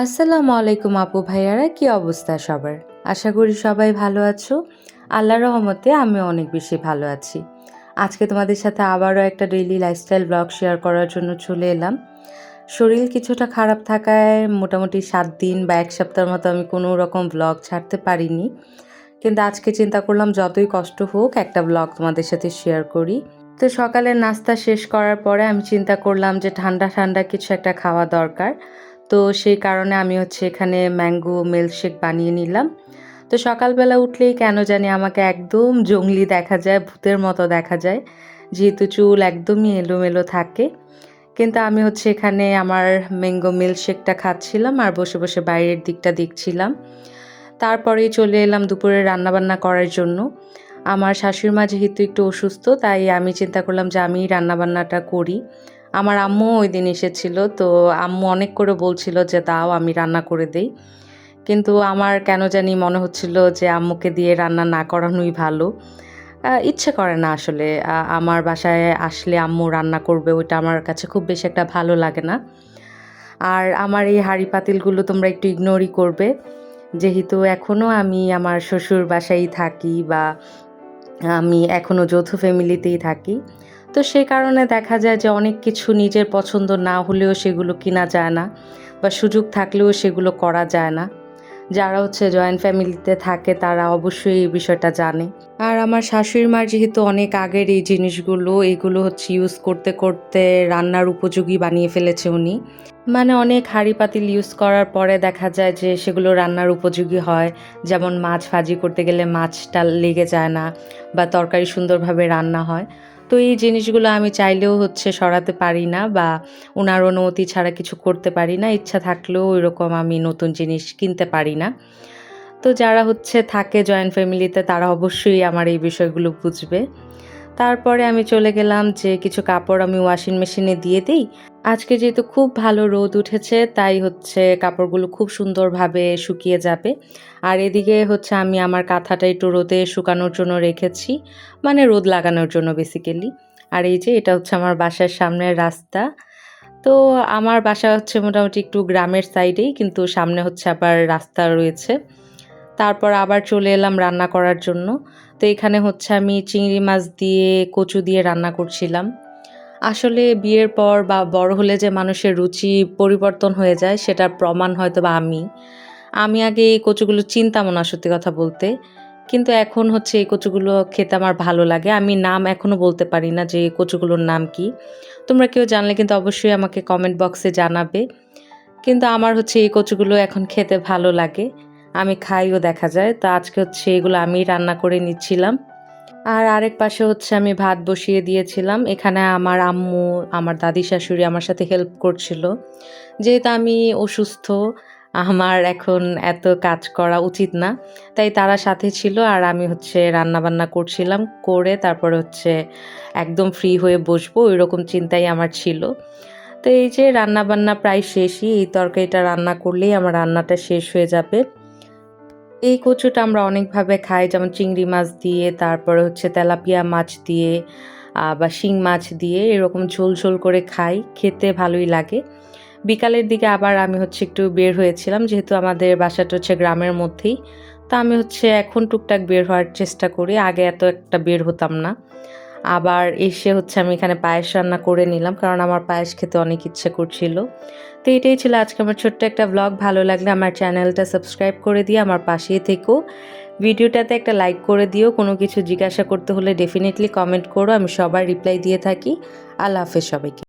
আসসালামু আলাইকুম আপু ভাইয়ারা, কি অবস্থা সবার? আশা করি সবাই ভালো আছো। আল্লাহর রহমতে আমি অনেক বেশি ভালো আছি। আজকে তোমাদের সাথে আবারও একটা ডেইলি লাইফস্টাইল ব্লগ শেয়ার করার জন্য চলে এলাম। শরীর কিছুটা খারাপ থাকায় মোটামুটি 7 দিন বা 1 সপ্তাহের মতো আমি কোনো রকম ব্লগ ছাড়তে পারিনি। কিন্তু আজকে চিন্তা করলাম যতই কষ্ট হোক একটা ব্লগ তোমাদের সাথে শেয়ার করি। তো সকালের নাস্তা শেষ করার পরে আমি চিন্তা করলাম যে ঠান্ডা ঠান্ডা কিছু একটা খাওয়া দরকার। তো সেই কারণে আমি এখানে ম্যাঙ্গো মিল্কশেক বানিয়ে নিলাম। তো সকালবেলা উঠলেই কেন জানি আমাকে একদম জংলি দেখা যায়, ভূতের মতো দেখা যায়, যেহেতু চুল একদমই এলোমেলো থাকে। কিন্তু আমি এখানে আমার ম্যাঙ্গো মিল্কশেকটা খাচ্ছিলাম আর বসে বসে বাইরের দিকটা দেখছিলাম। তারপরেই চলে এলাম দুপুরে রান্নাবান্না করার জন্য। আমার শাশুড়ি মা যেহেতু একটু অসুস্থ, তাই আমি চিন্তা করলাম যে আমিই রান্নাবান্নাটা করি। আমার আম্মুও ওই দিন এসেছিল, তো আম্মু অনেক করে বলছিল যে দাও আমি রান্না করে দেই। কিন্তু আমার কেন জানি মনে হচ্ছিল যে আম্মুকে দিয়ে রান্না না করানোই ভালো। ইচ্ছে করে না আসলে। আমার বাসায় আসলে আম্মু রান্না করবে, ওইটা আমার কাছে খুব বেশি একটা ভালো লাগে না। আর আমার এই হাঁড়ি পাতিলগুলো তোমরা একটু ইগনোরই করবে, যেহেতু এখনও আমি আমার শ্বশুর বাসায় থাকি বা আমি এখনও যৌথ ফ্যামিলিতেই থাকি। তো সেই কারণে দেখা যায় যে অনেক কিছু নিজের পছন্দ না হলেও সেগুলো কিনা যায় না, বা সুযোগ থাকলেও সেগুলো করা যায় না। যারা জয়েন্ট ফ্যামিলিতে থাকে তারা অবশ্যই এই বিষয়টা জানে। আর আমার শাশুড়ি মার যেহেতু অনেক আগের এই জিনিসগুলো, এগুলো ইউজ করতে করতে রান্নার উপযোগী বানিয়ে ফেলেছে উনি। মানে অনেক হাঁড়ি পাতিল ইউজ করার পরে দেখা যায় যে সেগুলো রান্নার উপযোগী হয়। যেমন মাছ ভাজি করতে গেলে মাছটা লেগে যায় না, বা তরকারি সুন্দরভাবে রান্না হয়। তো এই জিনিসগুলো আমি চাইলেও সরাতে পারি না, বা ওনার অনুমতি ছাড়া কিছু করতে পারি না। ইচ্ছা থাকলেও ওইরকম আমি নতুন জিনিস কিনতে পারি না। তো যারা থাকে জয়েন্ট ফ্যামিলিতে তারা অবশ্যই আমার এই বিষয়গুলো বুঝবে। তারপরে আমি চলে গেলাম যে কিছু কাপড় আমি ওয়াশিং মেশিনে দিয়ে দিই। আজকে যেহেতু খুব ভালো রোদ উঠেছে, তাই কাপড়গুলো খুব সুন্দরভাবে শুকিয়ে যাবে। আর এদিকে আমি আমার কাঁথাটা একটু রোদে শুকানোর জন্য রেখেছি, মানে রোদ লাগানোর জন্য বেসিক্যালি। আর এই যে এটা আমার বাসার সামনের রাস্তা। তো আমার বাসা মোটামুটি একটু গ্রামের সাইডেই, কিন্তু সামনে আবার রাস্তা রয়েছে। তারপর আবার চলে এলাম রান্না করার জন্য। তো এখানে আমি চিংড়ি মাছ দিয়ে কচু দিয়ে রান্না করছিলাম। আসলে বিয়ের পর বা বড় হলে যে মানুষের রুচি পরিবর্তন হয়ে যায়, সেটার প্রমাণ হয়তোবা আমি। আমি আগে এই কচুগুলো চিনতামও না, সত্যি কথা বলতে। কিন্তু এখন এই কচুগুলো খেতে আমার ভালো লাগে। আমি নাম এখনও বলতে পারি না যে এই কচুগুলোর নাম কি। তোমরা কেউ জানলে কিন্তু অবশ্যই আমাকে কমেন্ট বক্সে জানাবে। কিন্তু আমার এই কচুগুলো এখন খেতে ভালো লাগে। আমি খাইও দেখা যায়। তো আজকে এগুলো আমিই রান্না করে নিচ্ছিলাম। আর আরেক পাশে আমি ভাত বসিয়ে দিয়েছিলাম। এখানে আমার আম্মু, আমার দাদি শাশুড়ি আমার সাথে হেল্প করছিল। যেহেতু আমি অসুস্থ, আমার এখন এত কাজ করা উচিত না। তাই তারা সাথে ছিল আর আমি রান্নাবান্না করছিলাম। করে তারপরে একদম ফ্রি হয়ে বসবো, ওইরকম চিন্তাই আমার ছিল। তো এই যে রান্নাবান্না প্রায় শেষই। এই তরকারিটা রান্না করলেই আমার রান্নাটা শেষ হয়ে যাবে। এই কচুটা আমরা অনেকভাবে খাই, যেমন চিংড়ি মাছ দিয়ে, তারপরে তেলাপিয়া মাছ দিয়ে, বা শিং মাছ দিয়ে এরকম ঝোল ঝোল করে খাই, খেতে ভালোই লাগে। বিকালের দিকে আবার আমি একটু বের হয়েছিলাম, যেহেতু আমাদের বাসাটা গ্রামের মধ্যেই। তো আমি এখন টুকটাক বের হওয়ার চেষ্টা করি, আগে এত একটা বের হতাম না। আবার এসে আমি এখানে পায়েস রান্না করে নিলাম, কারণ আমার পায়েস খেতে অনেক ইচ্ছে করছিল। তো এটাই ছিল আজকে আমার ছোট্ট একটা ব্লগ। ভালো লাগলে আমার চ্যানেলটা সাবস্ক্রাইব করে দিয়ে আমার পাশেই থেকো। ভিডিওটাতে একটা লাইক করে দিও। কোনো কিছু জিজ্ঞাসা করতে হলে ডেফিনেটলি কমেন্ট করো, আমি সবার রিপ্লাই দিয়ে থাকি। আল্লাহ হাফেজ সবাইকে।